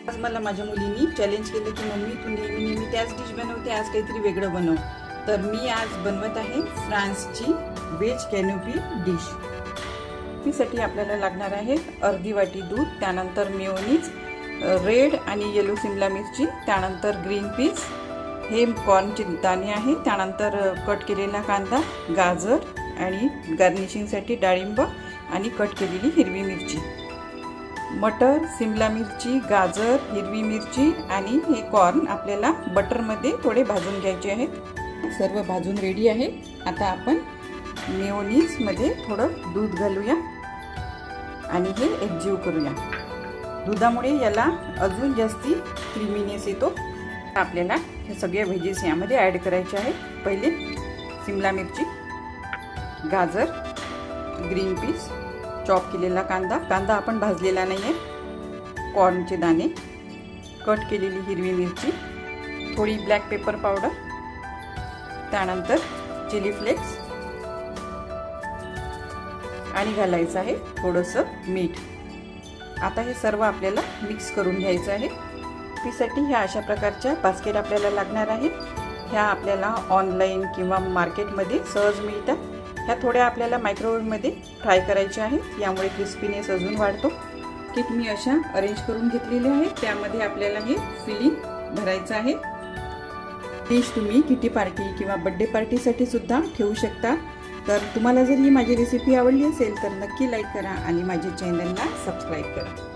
आज मला माझ्या मुलींनी चॅलेंज केलं की मम्मी तू नेहमी त्याच डिश बनवते, आज काहीतरी वेगळं बनव. तर मी आज बनवत आहे फ्रान्सची व्हेज कॅनोपी डिश. त्यासाठी आपल्याला लागणार आहे अर्धी वाटी दूध, त्यानंतर मेयोनीज, रेड आणि येलो शिमला मिरची, त्यानंतर ग्रीन पीस, हे कॉर्नचे दाणे आहे, त्यानंतर कट केलेला कांदा, गाजर आणि गार्निशिंगसाठी डाळिंब आणि कट केलेली हिरवी मिरची, मटर, शिमला मिरची, गाजर, हिरवी मिरची आणि हे कॉर्न आपल्याला बटरमध्ये थोडे भाजून घ्यायचे आहेत. सर्व भाजून रेडी आहे. आता आपण मेयोनीजमध्ये थोडं दूध घालूया आणि हे एकजीव करूया. दुधामुळे याला अजून जास्ती क्रीमीनेस येतो. आपल्याला हे सगळे व्हेजेस यामध्ये ॲड करायचे आहेत. पहिले शिमला मिरची, गाजर, ग्रीन पीस, चॉप केलेला कांदा आपण भाजलेला नाही आहे, कॉर्नचे दाणे, कट केलेली हिरवी मिरची, थोडी ब्लॅक पेपर पावडर, त्यानंतर चिली फ्लेक्स आणि घालायचं आहे थोडंसं मीठ. आता हे सर्व आपल्याला मिक्स करून घ्यायचं आहे. त्यासाठी ह्या अशा प्रकारच्या बास्केट आपल्याला लागणार आहे. ह्या आपल्याला ऑनलाईन किंवा मार्केटमध्ये सहज मिळतात. ह्या थोड्या आपल्याला मायक्रोवेव्हमध्ये फ्राय करायच्या आहेत, यामुळे क्रिस्पीनेस अजून वाढतो. किट मी अशा अरेंज करून घेतलेले आहे. त्यामध्ये आपल्याला हे फिलिंग भरायचं आहे. डिश तुम्ही किटी पार्टी किंवा बर्थडे पार्टीसाठी सुद्धा ठेवू शकता. तर तुम्हाला जर ही माझी रेसिपी आवडली असेल तर नक्की लाईक करा आणि माझ्या चॅनलला सबस्क्राईब करा.